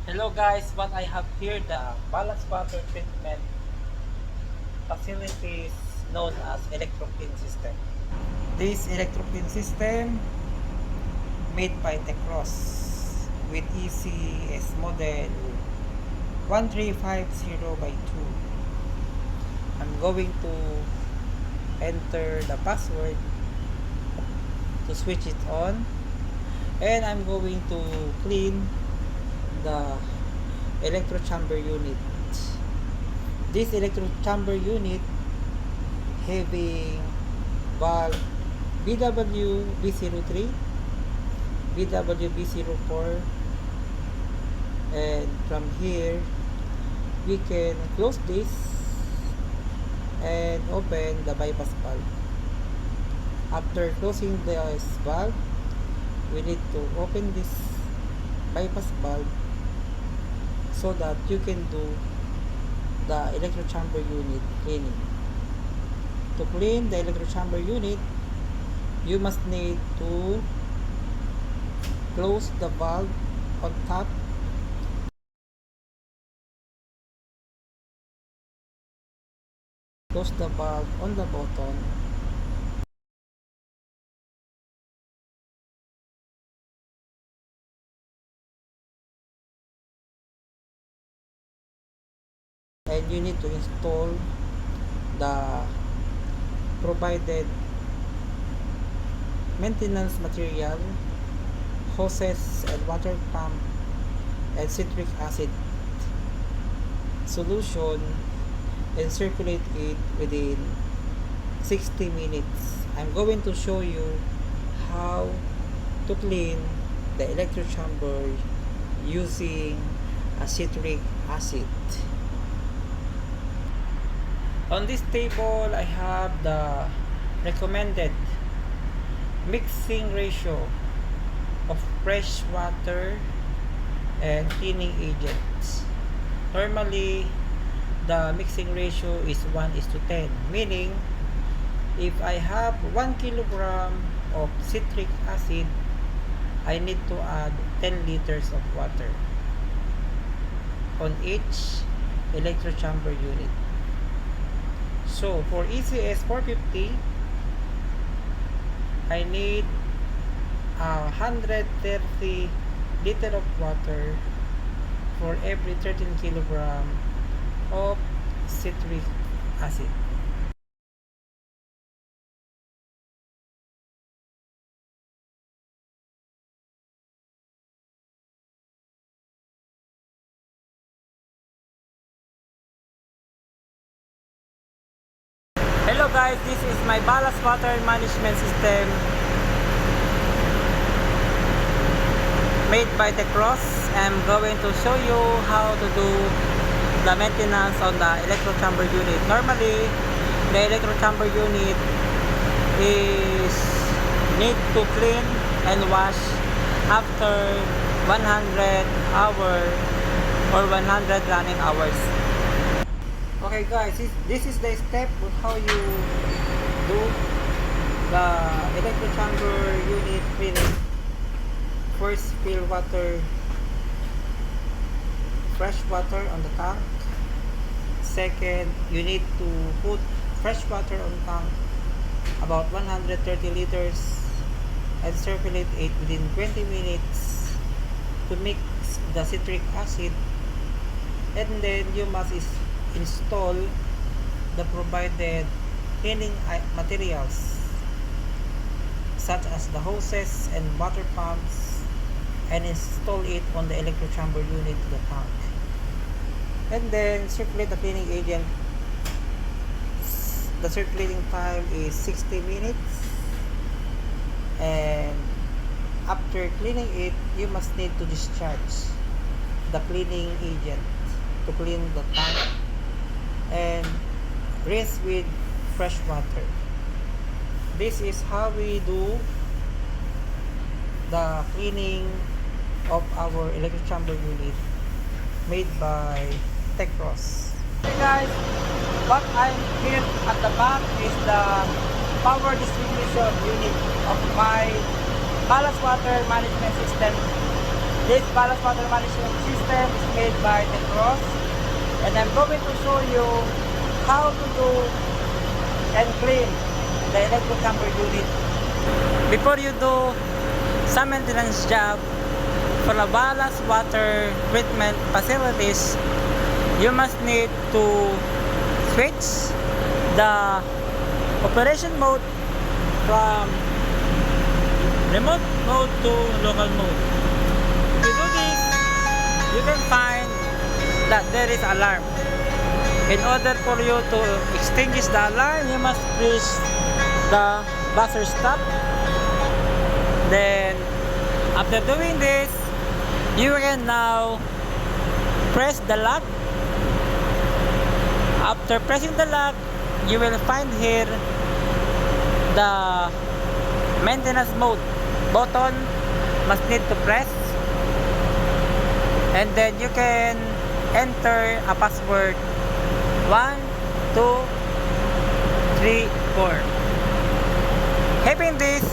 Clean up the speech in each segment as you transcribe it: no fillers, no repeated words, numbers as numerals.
Hello guys, what I have here the ballast water treatment facilities known as Electro system. This Electro system made by Techross with ECS model 1350 by 2. I'm going to enter the password to switch it on, and I'm going to clean the electro chamber unit. This electro chamber unit having valve BWB03, BWB04, and from here we can close this and open the bypass valve. After closing this valve, we need to open this bypass valve so that you can do the electro chamber unit cleaning. To clean the electro chamber unit, you must need to close the valve on top, close the valve on the bottom, and you need to install the provided maintenance material, hoses and water pump and citric acid solution, and circulate it within 60 minutes. I'm going to show you how to clean the electro chamber using a citric acid. On this table, I have the recommended mixing ratio of fresh water and cleaning agents. Normally, the mixing ratio is 1:10, meaning if I have 1 kilogram of citric acid, I need to add 10 liters of water on each electro chamber unit. So for ECS 450, I need 130 liter of water for every 13 kilogram of citric acid. Hello guys, this is my ballast water management system made by Techross. I'm going to show you how to do the maintenance on the electro chamber unit. Normally, the electro chamber unit is need to clean and wash after 100 hour or 100 running hours. Okay guys, this is the step of how you do the electro chamber unit cleaning. First, fill fresh water on the tank. Second, you need to put fresh water on the tank, about 130 liters, and circulate it within 20 minutes to mix the citric acid. And then you must install the provided cleaning materials such as the hoses and water pumps, and install it on the electro chamber unit to the tank, and then circulate the cleaning agent. The circulating time is 60 minutes, and after cleaning it, you must need to discharge the cleaning agent to clean the tank and rinse with fresh water. This is how we do the cleaning of our electro chamber unit made by Techross. Hey guys, what I'm here at the back is the power distribution unit of my ballast water management system This ballast water management system is made by Techross, and I'm going to show you how to do and clean the electro chamber unit. Before you do some maintenance job for the ballast water treatment facilities, you must need to switch the operation mode from remote mode to local mode. To do this, you can find that there is alarm. In order for you to extinguish the alarm, you must press the buzzer stop. Then, after doing this, you can now press the lock. After pressing the lock, you will find here the maintenance mode button must need to press, and then you can enter a password 1 2 3 4. Having this,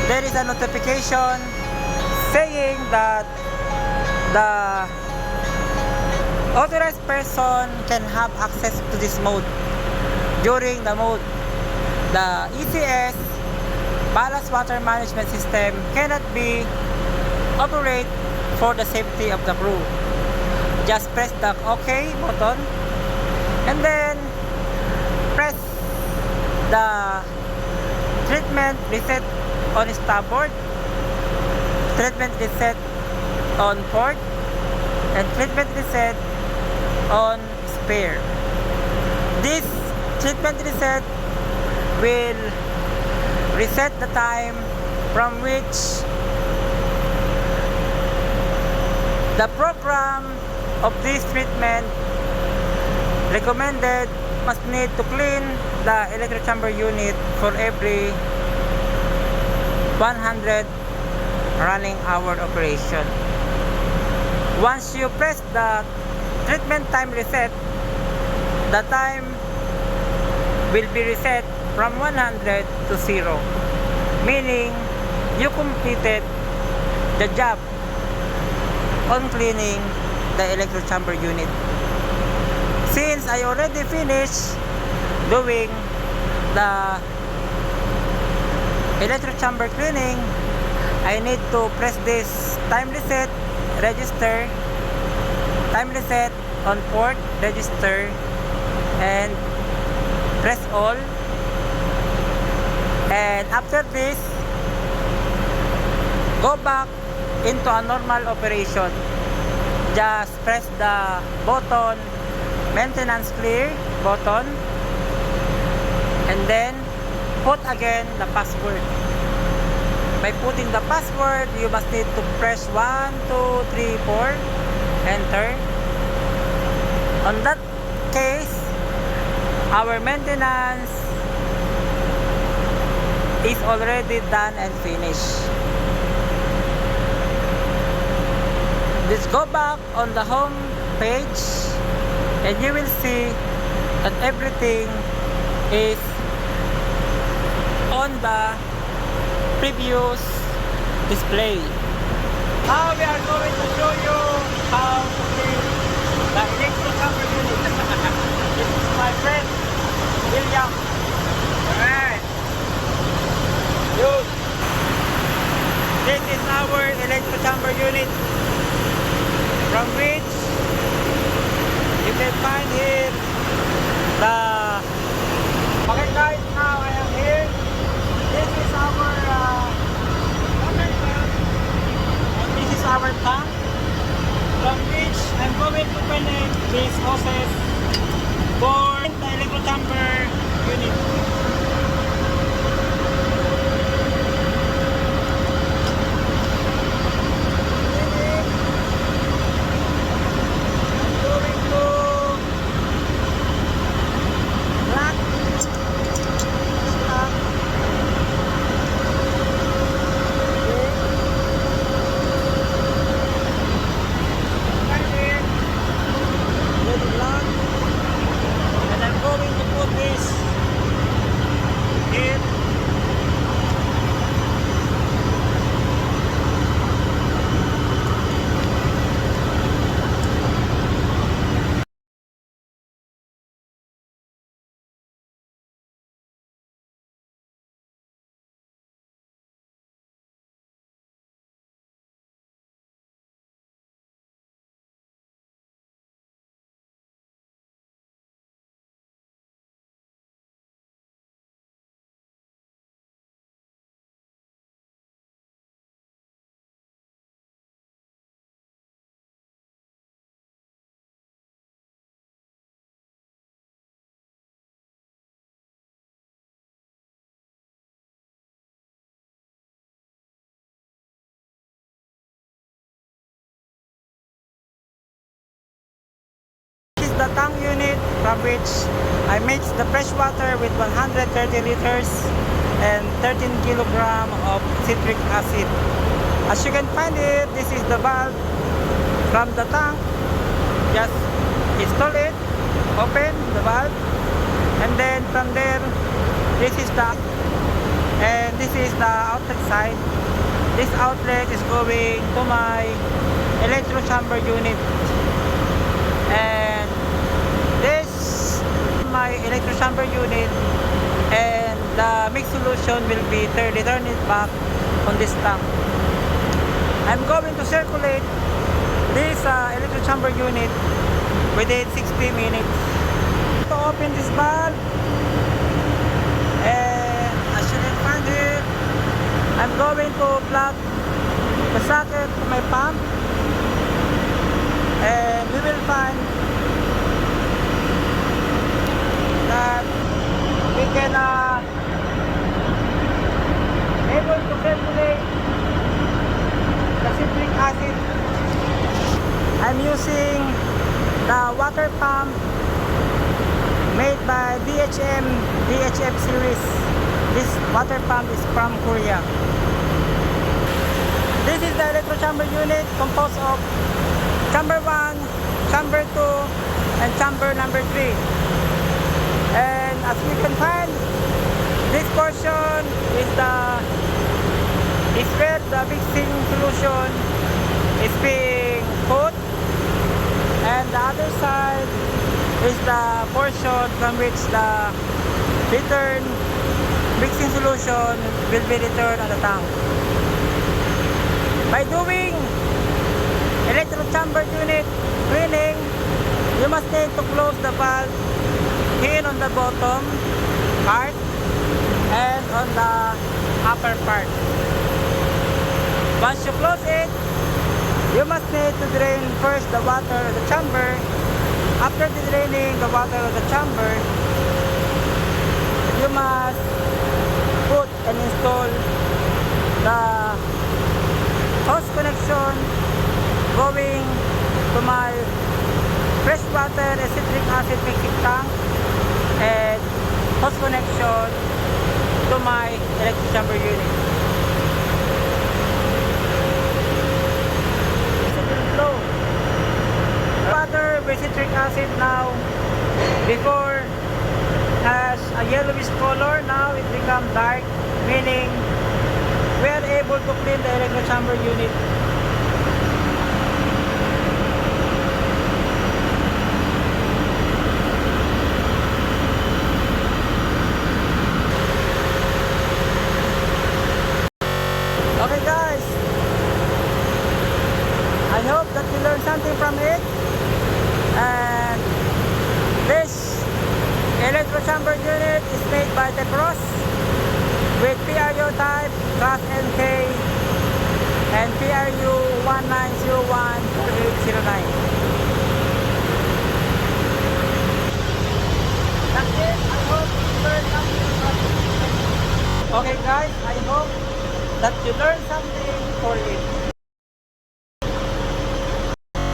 there is a notification saying that the authorized person can have access to this mode. During the mode, the ECS ballast water management system cannot be operated for the safety of the crew. Just press the OK button and then press the treatment reset on starboard, treatment reset on port, and treatment reset on spare. This treatment reset will reset the time from which the program of this treatment recommended must need to clean the electro chamber unit for every 100 running hour operation. Once you press the treatment time reset, the time will be reset from 100 to 0, meaning you completed the job on cleaning the electro chamber unit. Since I already finished doing the electro chamber cleaning, I need to press this time reset, register, time reset on port, register, and press all. And after this, go back into a normal operation. Just press the button, maintenance clear button, and then put again the password. By putting the password, you must need to press 1 2 3 4, enter. On that case, our maintenance is already done and finished. Let's go back on the home page and you will see that everything is on the previous display. Now we are going to show you how to clean the electro chamber unit. This is my friend William. Alright. This is our electro chamber unit, from which you can find here the... Okay guys, now I am here. This is our this is our tank, from which I'm going to connect these hoses for the electro chamber unit. the tank unit, from which I mix the fresh water with 130 liters and 13 kilogram of citric acid. As you can find it, this is the valve from the tank. Just install it, open the valve, and then from there, this is the and this is the outlet side. This outlet is going to my electro chamber unit, and this my electro chamber unit, and the mixed solution will be return it back on this tank. I'm going to circulate this electro chamber unit within 60 minutes. To open this valve, and as you can find it, I'm going to plug the socket to my pump, and we will find that we can able to circulate the citric acid. I'm using the water pump made by DHF series. This water pump is from Korea. This is the electro chamber unit composed of chamber 1, chamber 2, and chamber number 3. And as you can find, this portion is where the mixing solution is being put, and the other side is the portion from which the mixing solution will be returned on the tank. By doing electro chamber unit cleaning, you must need to close the valve here on the bottom part and on the upper part. Once you close it, you must need to drain first the water of the chamber. After draining the water of the chamber, you must put and install the hose connection going to my freshwater and citric acid mixing tank, and hose connection to my electric chamber unit. Water with citric acid now, before has a yellowish color, now it becomes dark, meaning we are able to clean the electro chamber unit. Okay guys, I hope that you learned something from it. And this electro chamber unit is made by Techross with PRU type Class NK and PRU 19014809. That's it. I hope you learned something from it. Okay guys, I hope that you learned